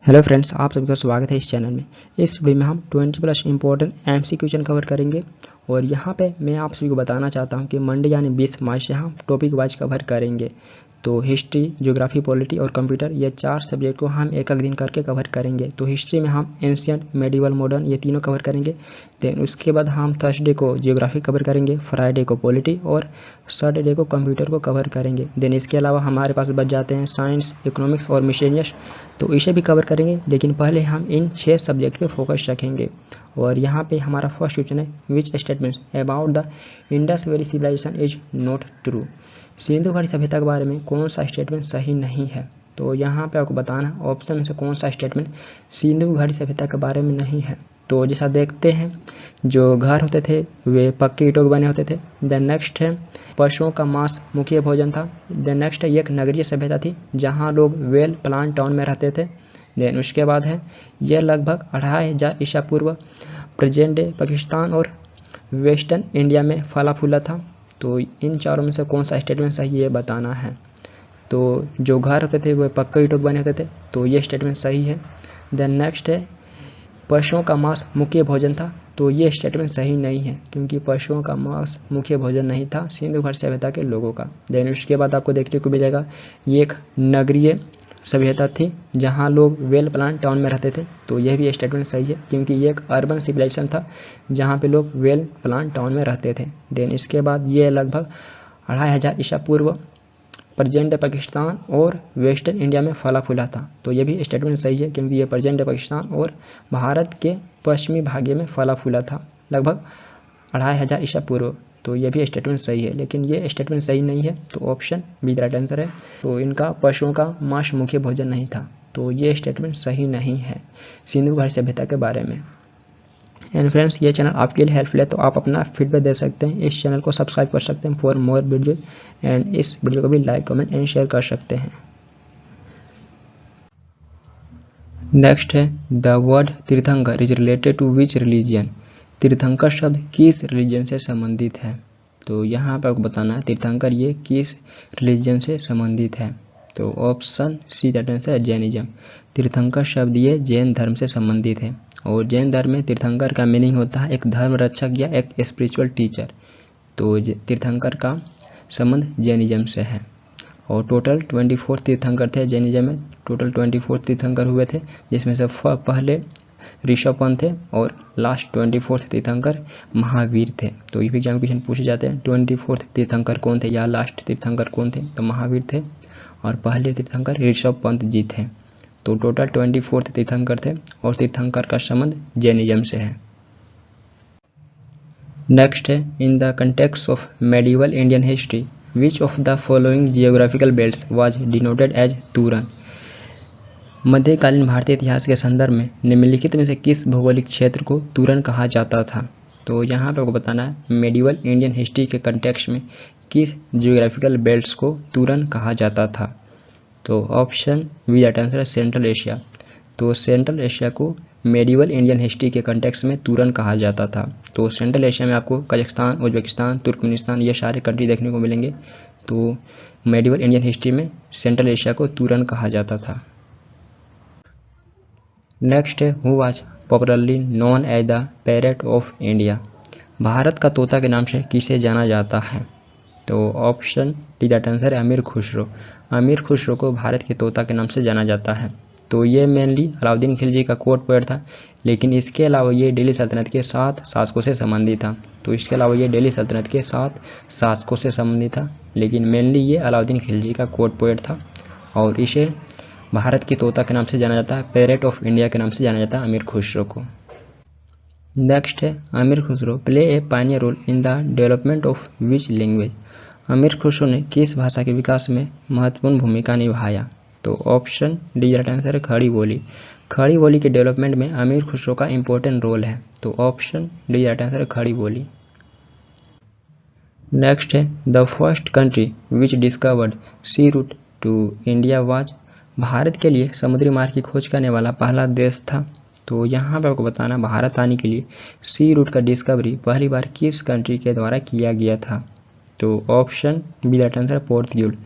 Hello friends, आप सभी का स्वागत है इस चैनल में। इस वीडियो में हम 20+ इंपॉर्टेंट एमसी क्वेश्चन कवर करेंगे और यहाँ पे मैं आप सभी को बताना चाहता हूँ कि मंडे यानी 20 मार्च से हम टॉपिक वाइज कवर करेंगे। तो हिस्ट्री, ज्योग्राफी, पॉलिटी और कंप्यूटर ये 4 सब्जेक्ट को हम एक दिन करके कवर करेंगे। तो हिस्ट्री में हम एंशियंट, मेडिवल, मॉडर्न ये तीनों कवर करेंगे। देन उसके बाद हम थर्सडे को ज्योग्राफी कवर करेंगे, फ्राइडे को पॉलिटी और सैटरडे को कंप्यूटर को कवर करेंगे। देन इसके अलावा हमारे पास बच जाते हैं साइंस, इकोनॉमिक्स और मिशेलियस, तो इसे भी कवर करेंगे। लेकिन पहले हम इन 6 सब्जेक्ट पे फोकस रखेंगे। और यहाँ पे हमारा फर्स्ट क्वेश्चन है, which statements about the Indus valley civilization is not true. सिंधु घाटी सभ्यता के बारे में कौन सा स्टेटमेंट सही नहीं है। तो यहाँ पे आपको बताना ऑप्शन में से कौन सा स्टेटमेंट सिंधु घाटी सभ्यता के बारे में नहीं है। तो जैसा देखते हैं, जो घर होते थे वे पक्के ईंटों के बने होते थे। देन नेक्स्ट है, पशुओं का मांस मुख्य भोजन था। देन नेक्स्ट है, एक नगरीय सभ्यता थी जहाँ लोग वेल प्लान टाउन में रहते थे। देन उसके बाद है, यह लगभग 2500 ईसा पूर्व प्रेजेंट डे पाकिस्तान और वेस्टर्न इंडिया में फला फूला था। तो इन चारों में से कौन सा स्टेटमेंट सही है बताना है। तो जो घर होते थे वो पक्के ईंटों के बने होते थे, तो ये स्टेटमेंट सही है। देन नेक्स्ट है, पशुओं का मांस मुख्य भोजन था। तो ये स्टेटमेंट सही नहीं है क्योंकि पशुओं का मांस मुख्य भोजन नहीं था सिंधु घाटी सभ्यता के लोगों का। देन उसके बाद आपको देखने को मिलेगा, ये एक नगरीय सभ्यता थी जहाँ लोग वेल प्लान टाउन में रहते थे। तो यह भी स्टेटमेंट सही है क्योंकि ये एक अर्बन सिविलाइजेशन था जहाँ पे लोग वेल प्लान टाउन में रहते थे। देन इसके बाद ये लगभग 2500 ईसा पूर्व प्रेजेंट पाकिस्तान और वेस्टर्न इंडिया में फला फूला था। तो ये भी स्टेटमेंट सही है क्योंकि ये प्रेजेंट पाकिस्तान और भारत के पश्चिमी भाग्य में फला फूला था लगभग 2500 ईसा पूर्व। तो ये भी स्टेटमेंट सही है, लेकिन ये स्टेटमेंट सही नहीं है। तो ऑप्शन बी राइट आंसर है। तो इनका पशुओं का मांस मुख्य भोजन नहीं था। तो ये स्टेटमेंट सही नहीं है सिंधु घाटी सभ्यता के बारे में। एंड फ्रेंड्स, ये चैनल आपके लिए हेल्पफुल है, तो आप अपना फीडबैक दे सकते हैं, इस चैनल को सब्सक्राइब कर सकते हैं फॉर मोर वीडियो। एंड इस वीडियो को भी लाइक, कमेंट एंड शेयर कर सकते हैं। नेक्स्ट है, the word Tirthankar is related to which religion. Tirthankar शब्द किस रिलीजन से संबंधित है। तो यहाँ पर आपको बताना है तीर्थंकर ये किस रिलीजन से संबंधित है। तो ऑप्शन सी दैट आंसर है जैनिज्म। तीर्थंकर शब्द ये जैन धर्म से संबंधित है और जैन धर्म में तीर्थंकर का मीनिंग होता है एक धर्म रक्षक या एक स्पिरिचुअल टीचर। तो तीर्थंकर का संबंध जैनिज्म से है। और टोटल 24 तीर्थंकर थे जैनिज्म में। टोटल 24 तीर्थंकर हुए थे, जिसमें से पहले ऋषभ पंत थे और लास्ट 24 तीर्थंकर महावीर थे। तो ये भी एग्जाम क्वेश्चन पूछे जाते हैं, 24 तीर्थंकर कौन थे या लास्ट तीर्थंकर कौन थे। तो महावीर थे और पहले तीर्थंकर ऋषभ पंत जी थे। तो टोटल 24 तीर्थंकर थे और तीर्थंकर का संबंध जैनिज्म से है। नेक्स्ट है, in the context of medieval Indian history which of the following geographical belts was denoted as Turan. मध्यकालीन भारतीय इतिहास के संदर्भ में निम्नलिखित में से किस भौगोलिक क्षेत्र को तूरन कहा जाता था। तो यहाँ पर आपको बताना है मेडिवल इंडियन हिस्ट्री के कंटेक्स्ट में किस जियोग्राफिकल बेल्ट्स को तूरन कहा जाता था। तो ऑप्शन बी दैट आंसर है सेंट्रल एशिया। तो सेंट्रल एशिया को मेडिवल इंडियन हिस्ट्री के कंटेक्स्ट में तूरन कहा जाता था। तो सेंट्रल एशिया में आपको कजाकिस्तान, उज्बेकिस्तान, तुर्कमेनिस्तान ये सारे कंट्री देखने को मिलेंगे। तो मेडिवल इंडियन हिस्ट्री में सेंट्रल एशिया को तूरन कहा जाता था। नेक्स्ट है, who was popularly known as the parrot of India. Bharat का तोता के नाम से किसे जाना जाता है। तो ऑप्शन डी दैट आंसर है अमीर खुसरो। अमीर खुसरो को भारत के तोता के नाम से जाना जाता है। तो ये मेनली अलाउद्दीन खिलजी का कोर्ट पोएट था, लेकिन इसके अलावा ये दिल्ली सल्तनत के 7 शासकों से संबंधित था। तो इसके अलावा ये दिल्ली सल्तनत के 7 शासकों से संबंधित था, लेकिन मेनली ये अलाउद्दीन खिलजी का कोर्ट पोएट था और इसे भारत के तोता के नाम से जाना जाता है, पैरेट ऑफ इंडिया के नाम से जाना जाता है अमीर खुसरो को। नेक्स्ट है, Amir Khusro play a pioneer role in the development of which language. Amir Khusro ने किस भाषा के विकास में महत्वपूर्ण भूमिका निभाया। तो ऑप्शन डी राइट आंसर है खड़ी बोली। खड़ी बोली के डेवलपमेंट में अमीर खुसरो का इंपॉर्टेंट रोल है। तो ऑप्शन डी राइट आंसर है खड़ी बोली। नेक्स्ट है, the first country which discovered sea route to India was. Bharat के लिए समुद्री मार्ग की खोज करने वाला पहला देश था। तो यहाँ पर आपको बताना भारत आने के लिए सी रूट का डिस्कवरी पहली बार किस कंट्री के द्वारा किया गया था। तो ऑप्शन बी दैट आंसर है पोर्तुगीज।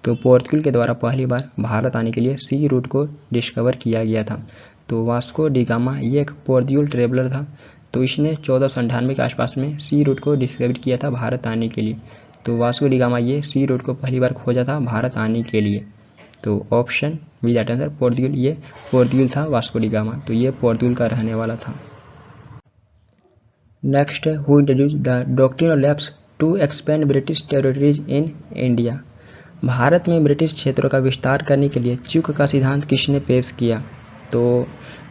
तो पोर्तुगल के द्वारा पहली बार भारत आने के लिए सी रूट को डिस्कवर किया गया था। तो वास्को डी गामा ये एक पोर्तुगल ट्रेवलर था। तो इसने 1498 के आसपास में सी रूट को डिस्कवर किया था भारत आने के लिए। तो वास्को डी गामा ये सी रूट को पहली बार खोजा था भारत आने के लिए। तो option B that answer Portugal, ये पोर्तुगल था वास्को डी गामा, तो ये पोर्तुगल का रहने वाला था। नेक्स्ट है who introduced the doctrine of lapse to expand British territories in India. Bharat में ब्रिटिश क्षेत्रों का विस्तार करने के लिए चूक का सिद्धांत किसने पेश किया। तो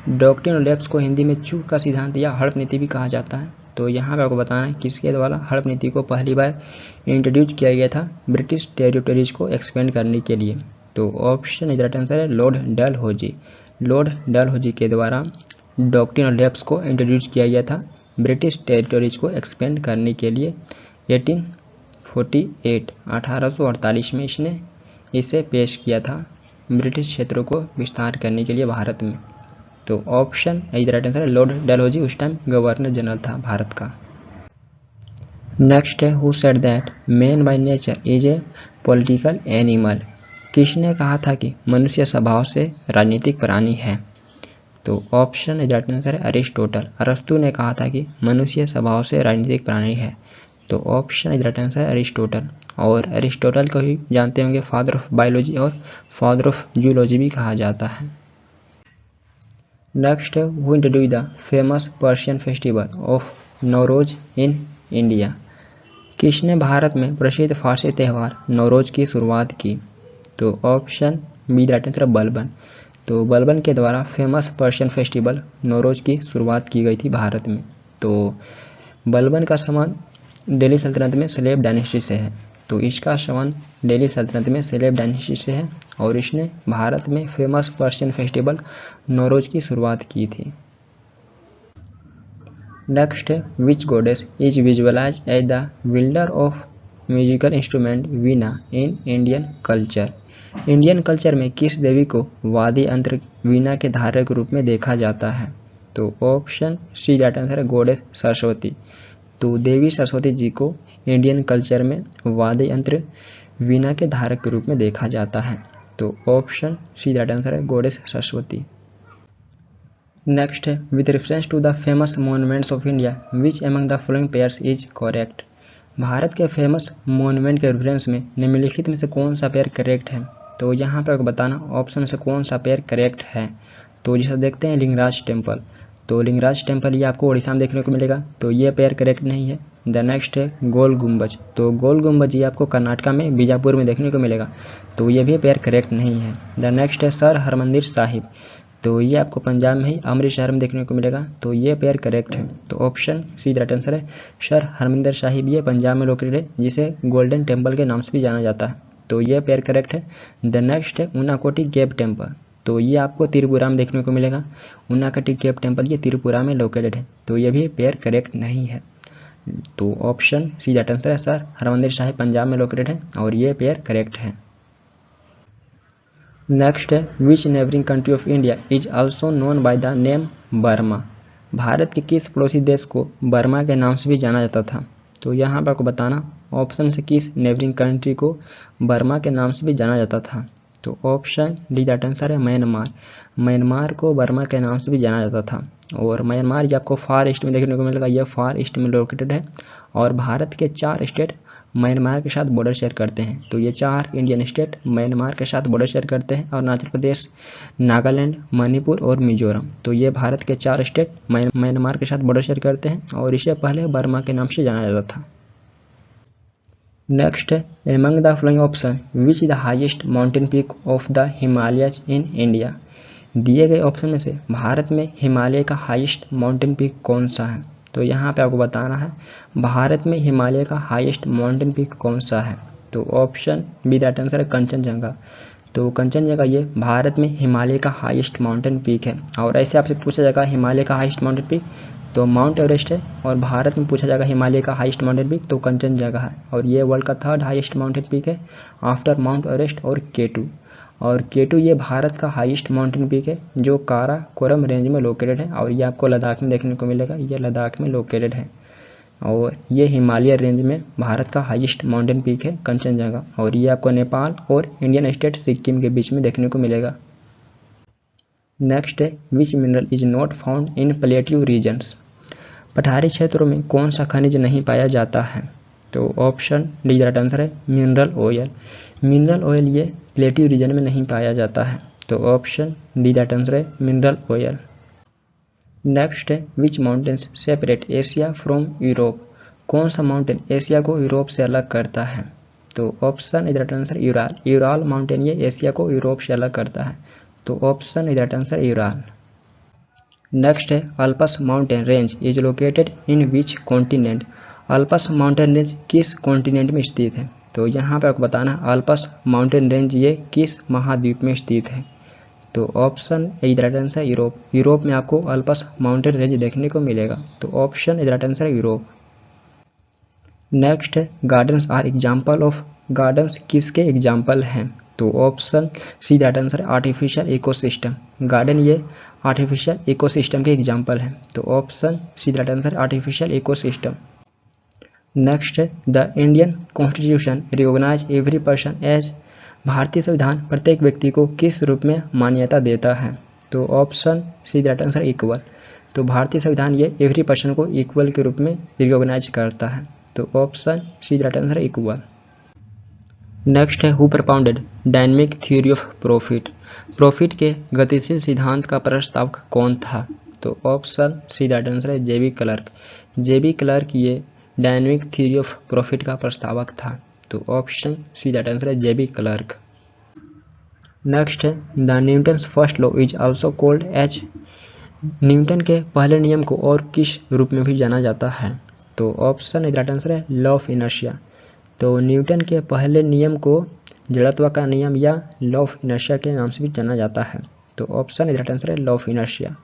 डॉक्ट्रिन ऑफ लैप्स को हिंदी में चूक का सिद्धांत या हड़प नीति भी कहा जाता है। तो यहाँ पे आपको बताना है किसके द्वारा हड़प नीति को पहली बार इंट्रोड्यूस किया गया था ब्रिटिश टेरिटरीज को एक्सपेंड करने के लिए। तो ऑप्शन इज राइट आंसर है लॉर्ड डलहौजी। लॉर्ड डलहौजी के द्वारा डॉक्ट्रिन ऑफ लैप्स को इंट्रोड्यूस किया गया था ब्रिटिश टेरिटरीज को एक्सपेंड करने के लिए 1848 में इसने इसे पेश किया था ब्रिटिश क्षेत्रों को विस्तार करने के लिए भारत में। तो ऑप्शन इज राइट आंसर है लॉर्ड डलहौजी उस टाइम गवर्नर जनरल था भारत का। नेक्स्ट है who said that man by nature is a political animal. किसने कहा था कि मनुष्य स्वभाव से राजनीतिक प्राणी है। तो ऑप्शन इज राइट आंसर है अरिस्टोटल। अरस्तु ने कहा था कि मनुष्य स्वभाव से राजनीतिक प्राणी है। तो ऑप्शन इज राइट आंसर है अरिस्टोटल। और अरिस्टोटल को ही जानते होंगे फादर ऑफ बायोलॉजी और फादर ऑफ जूलॉजी भी कहा जाता है। नेक्स्ट है who introduce the famous Persian festival of Nowruz in India. किसने भारत में प्रसिद्ध फारसी त्यौहार नौरोज की शुरुआत की। तो option B right answer Balban. तो बलबन के द्वारा फेमस पर्शियन फेस्टिवल नौरोज की शुरुआत की गई थी भारत में। तो बलबन का संबंध दिल्ली सल्तनत में सलेब डायनेस्टी से है। तो इसका संबंध दिल्ली सल्तनत में सलेब डायनेस्टी से है और इसने भारत में फेमस पर्शियन फेस्टिवल नौरोज की शुरुआत की थी। नेक्स्ट है which goddess is visualise as the builder of musical instrument veena in Indian culture. Indian culture में किस देवी को वाद्य यंत्र वीणा के धारक के रूप में देखा जाता है। तो ऑप्शन सी राइट आंसर है गॉडेस सरस्वती। तो देवी सरस्वती जी को इंडियन कल्चर में वाद्य यंत्र वीणा के धारक के रूप में देखा जाता है। तो ऑप्शन सी राइट आंसर है गॉडेस सरस्वती। नेक्स्ट है with reference to the famous monuments of India which among the following pairs is correct. Bharat के फेमस मॉन्यूमेंट के रेफरेंस में निम्नलिखित में से कौन सा पेयर करेक्ट है। तो यहाँ पर आपको बताना ऑप्शन में से कौन सा पेयर करेक्ट है। तो जिसे देखते हैं लिंगराज टेम्पल। तो लिंगराज टेम्पल ये आपको उड़ीसा में देखने को मिलेगा। तो ये पेयर करेक्ट नहीं है। द नेक्स्ट है गोल गुम्बज। तो गोल गुम्बज ये आपको कर्नाटका में बीजापुर में देखने को मिलेगा। तो ये भी पेयर करेक्ट नहीं है। द नेक्स्ट है सर हरमंदिर साहिब। तो ये आपको पंजाब में ही अमृतसर में देखने को मिलेगा। तो ये पेयर करेक्ट है। तो ऑप्शन सी राइट आंसर है सर हरमंदिर साहिब, ये पंजाब में लोकेटेड है जिसे गोल्डन टेम्पल के नाम से भी जाना जाता है। तो ये पेयर करेक्ट है। द नेक्स्ट है उनाकोटी केव टेम्पल। तो ये आपको त्रिपुरा में देखने को मिलेगा। उनाकोटी केव टेम्पल ये त्रिपुरा में लोकेटेड है। तो ये भी पेयर करेक्ट नहीं है। तो ऑप्शन सी राइट आंसर है सर हरमंदिर साहिब पंजाब में लोकेटेड है और ये पेयर करेक्ट है। नेक्स्ट है विच neighbouring country of India is also known by the name Burma. Bharat के किस पड़ोसी देश को बर्मा के नाम से भी जाना जाता था। तो यहाँ पर आपको बताना ऑप्शन से किस नेबरिंग कंट्री को बर्मा के नाम से भी जाना जाता था। तो ऑप्शन डी राइट आंसर है म्यांमार। म्यांमार को बर्मा के नाम से भी जाना जाता था और म्यांमार ये आपको फार ईस्ट में देखने को मिलेगा। यह फार ईस्ट में लोकेटेड है और भारत के 4 स्टेट म्यांमार के साथ बॉर्डर शेयर करते हैं। तो ये 4 इंडियन स्टेट म्यांमार के साथ बॉर्डर शेयर करते हैं और अरुणाचल प्रदेश, नागालैंड, मणिपुर और मिजोरम। तो ये भारत के 4 स्टेट म्यांमार के साथ बॉर्डर शेयर करते हैं और इसे पहले बर्मा के नाम से जाना जाता था। नेक्स्ट है among the following option which is the highest mountain peak of the Himalayas in India. दिए गए ऑप्शन में से भारत में हिमालय का हाईएस्ट माउंटेन पीक कौन सा है। तो यहाँ पे आपको बताना है भारत में हिमालय का हाईएस्ट माउंटेन पीक कौन सा है। तो ऑप्शन बी राइट आंसर है कंचनजंगा। तो कंचनजंगा ये भारत में हिमालय का हाईएस्ट माउंटेन पीक है। और ऐसे आपसे पूछा जाएगा हिमालय का हाईएस्ट माउंटेन पीक तो माउंट एवरेस्ट है और भारत में पूछा जाएगा हिमालय का हाईएस्ट माउंटेन पीक तो कंचनजंगा है और ये वर्ल्ड का 3rd हाईएस्ट माउंटेन पीक है आफ्टर माउंट एवरेस्ट और K2। और K2 ये भारत का हाईएस्ट माउंटेन पीक है जो काराकोरम रेंज में लोकेटेड है और ये आपको लद्दाख में देखने को मिलेगा। ये लद्दाख में लोकेटेड है और ये हिमालय रेंज में भारत का हाईएस्ट माउंटेन पीक है कंचनजंगा, और ये आपको नेपाल और इंडियन स्टेट सिक्किम के बीच में देखने को मिलेगा। नेक्स्ट है which mineral is not found in plateau regions. पठारी क्षेत्रों में कौन सा खनिज नहीं पाया जाता है? तो ऑप्शन डी राइट आंसर है मिनरल ऑयल। मिनरल ऑयल ये प्लेट्यू रीजन में नहीं पाया जाता है, तो ऑप्शन डी राइट आंसर है मिनरल ऑयल। नेक्स्ट है which mountains separate Asia from Europe. कौन सा माउंटेन एशिया को यूरोप से अलग करता है? तो option is right answer Ural. Ural mountain ये एशिया को यूरोप से अलग करता है, तो option is right answer Ural. Next है Alps mountain range is located in which continent. Alps mountain range किस कॉन्टिनेंट में स्थित है? तो यहाँ पे आपको बताना है अल्पस माउंटेन रेंज ये किस महाद्वीप में स्थित है, तो option is right answer Europe. Europe में आपको अल्पस माउंटेन रेंज देखने को मिलेगा, तो option is right answer Europe. Next है gardens are example of. Gardens किसके एग्जाम्पल हैं? तो option C right answer artificial ecosystem. Garden ये आर्टिफिशियल इकोसिस्टम के एग्जाम्पल हैं, तो option C right answer artificial ecosystem. Next है the Indian constitution recognize every person as. भारतीय संविधान प्रत्येक व्यक्ति को किस रूप में मान्यता देता है? तो option C right answer equal. तो भारतीय संविधान ये एवरी पर्सन को इक्वल के रूप में रिकॉग्नाइज करता है, तो option C right answer equal. Next है who propounded dynamic theory of profit. Profit के गतिशील सिद्धांत का प्रस्तावक कौन था? तो ऑप्शन सी राइट आंसर है जेबी क्लर्क। जेबी क्लर्क ये डायनेमिक थ्योरी ऑफ प्रॉफिट का प्रस्तावक था, तो ऑप्शन सी राइट आंसर है जेबी क्लर्क। नेक्स्ट है the Newton's first law is also called as. Newton के पहले नियम को और किस रूप में भी जाना जाता है? तो ऑप्शन राइट आंसर है लॉ ऑफ इनर्शिया। तो न्यूटन के पहले नियम को जड़त्व का नियम या लॉ ऑफ इनर्शिया के नाम से भी जाना जाता है, तो ऑप्शन राइट आंसर है लॉ ऑफ इनर्शिया।